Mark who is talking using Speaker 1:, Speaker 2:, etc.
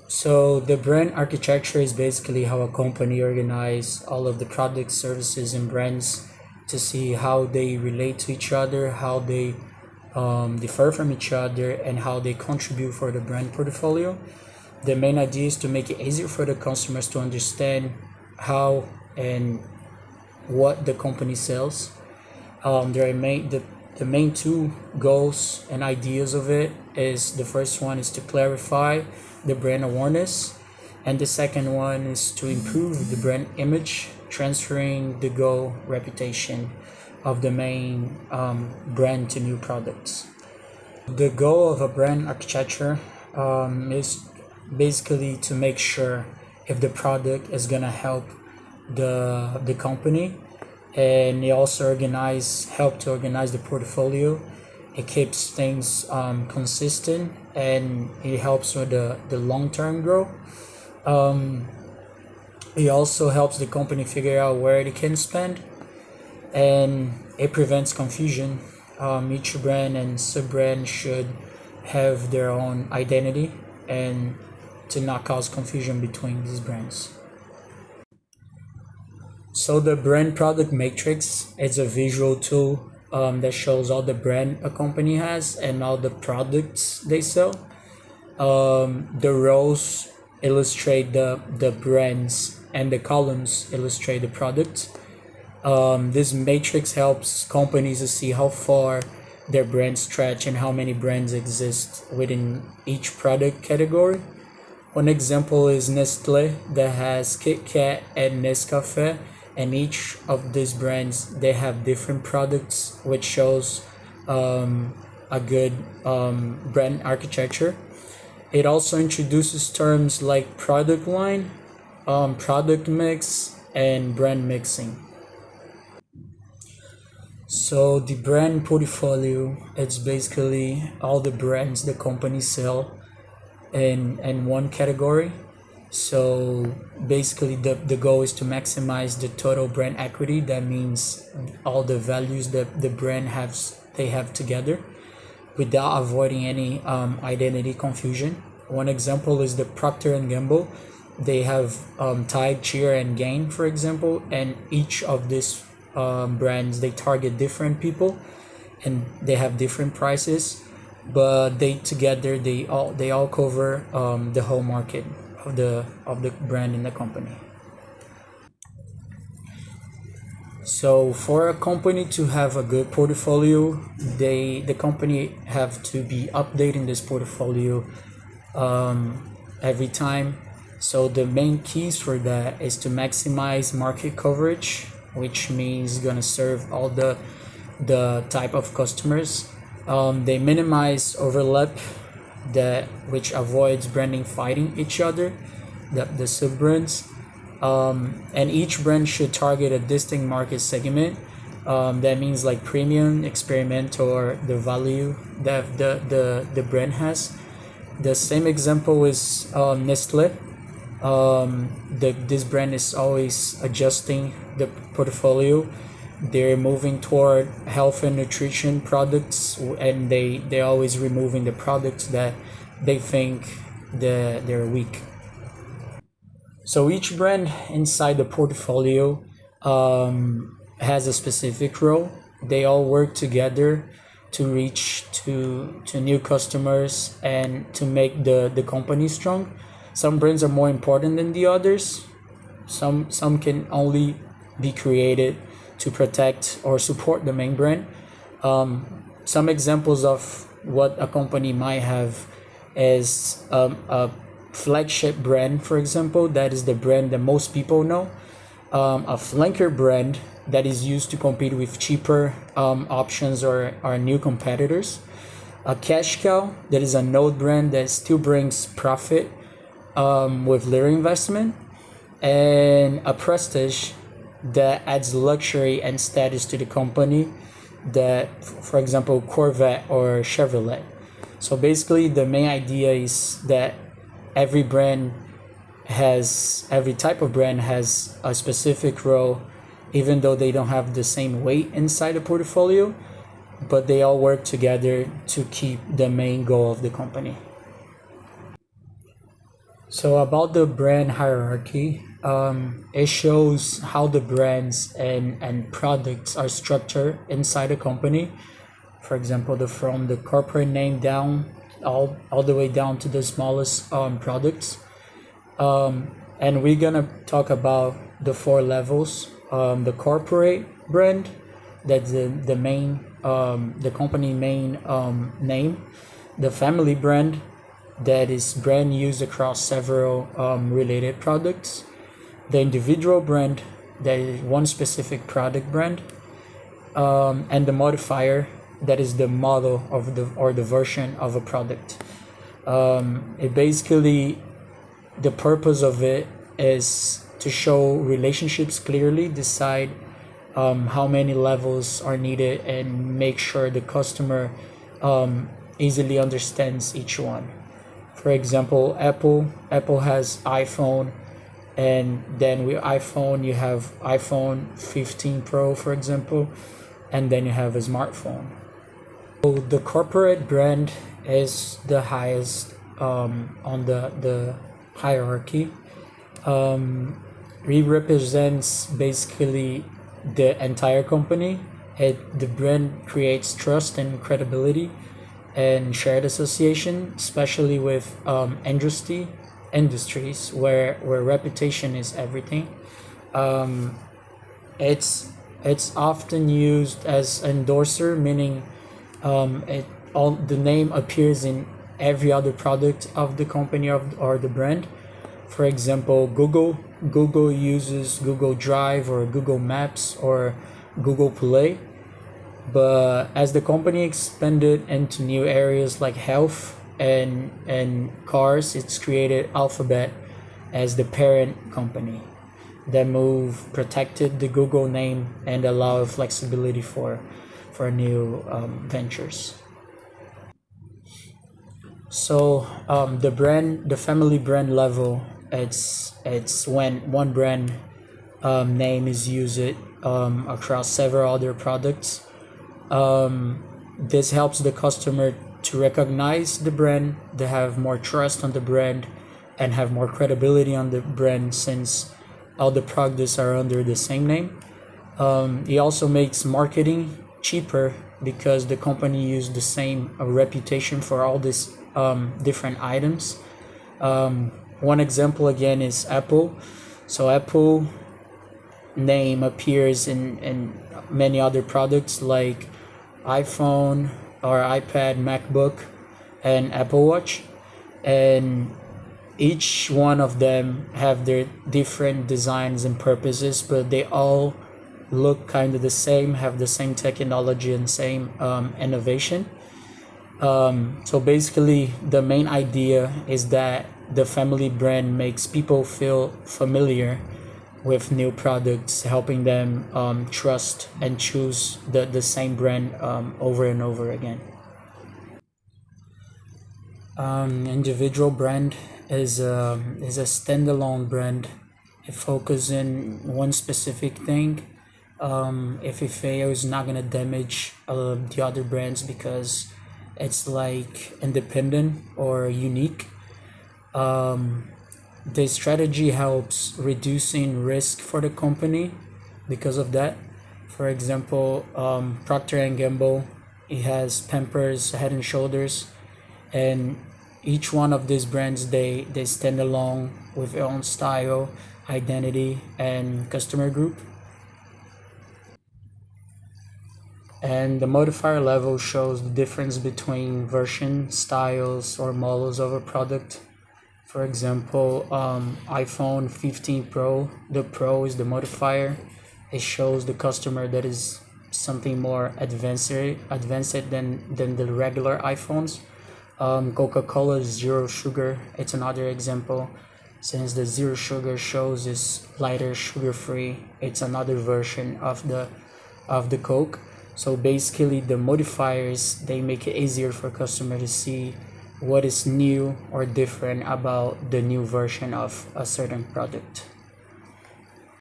Speaker 1: So the brand architecture is basically how a company organize all of the products, services, and brands to see how they relate to each other, how they differ from each other, and how they contribute for the brand portfolio. The main idea is to make it easier for the customers to understand how and what the company sells. The main two goals and ideas of it is the first one is to clarify the brand awareness, and the second one is to improve the brand image, transferring the goal reputation of the main brand to new products. The goal of a brand architecture is basically to make sure if the product is gonna help the company, and it also help to organize the portfolio. It keeps things consistent, and it helps with the long-term growth. It also helps the company figure out where it can spend, and it prevents confusion. Each brand and sub-brand should have their own identity, and to not cause confusion between these brands. So the brand product matrix is a visual tool that shows all the brand a company has and all the products they sell. The rows illustrate the brands, and the columns illustrate the products. This matrix helps companies to see how far their brands stretch and how many brands exist within each product category. One example is Nestle, that has Kit Kat and Nescafé, and each of these brands they have different products, which shows a good brand architecture. It also introduces terms like product line, product mix, and brand mixing. So the brand portfolio, it's basically all the brands the company sell in one category. So basically the goal is to maximize the total brand equity. That means all the values that the brand they have together, without avoiding any identity confusion. One example is the Procter and Gamble. They have Tide, Cheer, and Gain, for example, and each of these brands they target different people, and they have different prices, but they all cover the whole market of the brand in the company. So for a company to have a good portfolio, the company have to be updating this portfolio every time. So the main keys for that is to maximize market coverage, which means gonna serve all the type of customers. They minimize overlap, which avoids branding fighting each other, the sub brands. And each brand should target a distinct market segment. That means like premium, experimental, or the value that the brand has. The same example is Nestle. This brand is always adjusting the portfolio. They're moving toward health and nutrition products, and they're always removing the products that they think they're weak. So each brand inside the portfolio has a specific role. They all work together to reach to new customers and to make the company strong. Some brands are more important than the others. Some can only be created to protect or support the main brand. Some examples of what a company might have is a flagship brand, for example, that is the brand that most people know. A flanker brand that is used to compete with cheaper options or new competitors. A cash cow that is a node brand that still brings profit with little investment. And a prestige that adds luxury and status to the company, that, for example, Corvette or Chevrolet. So basically the main idea is that every type of brand has a specific role, even though they don't have the same weight inside the portfolio, but they all work together to keep the main goal of the company. So about the brand hierarchy, it shows how the brands and products are structured inside a company. For example, from the corporate name down, all the way down to the smallest products. And we're gonna talk about the four levels. The corporate brand, that's the main the company main name. The family brand, that is brand used across several related products. The individual brand, that is one specific product brand. And the modifier, that is the model of the version of a product. It basically, the purpose of it is to show relationships clearly, decide how many levels are needed, and make sure the customer easily understands each one. For example, Apple has iPhone, and then with iPhone you have iPhone 15 Pro, for example, and then you have a smartphone. So the corporate brand is the highest on the hierarchy. It represents basically the entire company. The brand creates trust and credibility and shared association, especially with industries where reputation is everything. It's often used as endorser, meaning the name appears in every other product of the company or the brand. For example, Google uses Google Drive or Google Maps or Google Play. But as the company expanded into new areas like health and cars, it's created Alphabet as the parent company. That move protected the Google name and allowed flexibility for new ventures. So the family brand level, it's when one brand name is used across several other products. This helps the customer to recognize the brand, to have more trust on the brand, and have more credibility on the brand, since all the products are under the same name. It also makes marketing cheaper because the company used the same reputation for all these different items. One example again is Apple. So Apple name appears in many other products like iPhone or iPad, MacBook, and Apple Watch, and each one of them have their different designs and purposes, but they all look kind of the same, have the same technology and same innovation. So basically, the main idea is that the family brand makes people feel familiar with new products, helping them trust and choose the same brand over and over again. Individual brand is a standalone brand. It focuses in one specific thing. If it fails, it's not gonna damage the other brands because it's like independent or unique. The strategy helps reducing risk for the company because of that. For example, Procter and Gamble, it has Pampers, Head and Shoulders, and each one of these brands they stand alone with their own style, identity, and customer group. And the modifier level shows the difference between version, styles, or models of a product. For example, iPhone 15 Pro, the Pro is the modifier. It shows the customer that is something more advanced than the regular iPhones. Coca-Cola Zero Sugar, it's another example. Since the Zero Sugar shows is lighter, sugar-free, it's another version of the Coke. So basically, the modifiers, they make it easier for customer to see what is new or different about the new version of a certain product.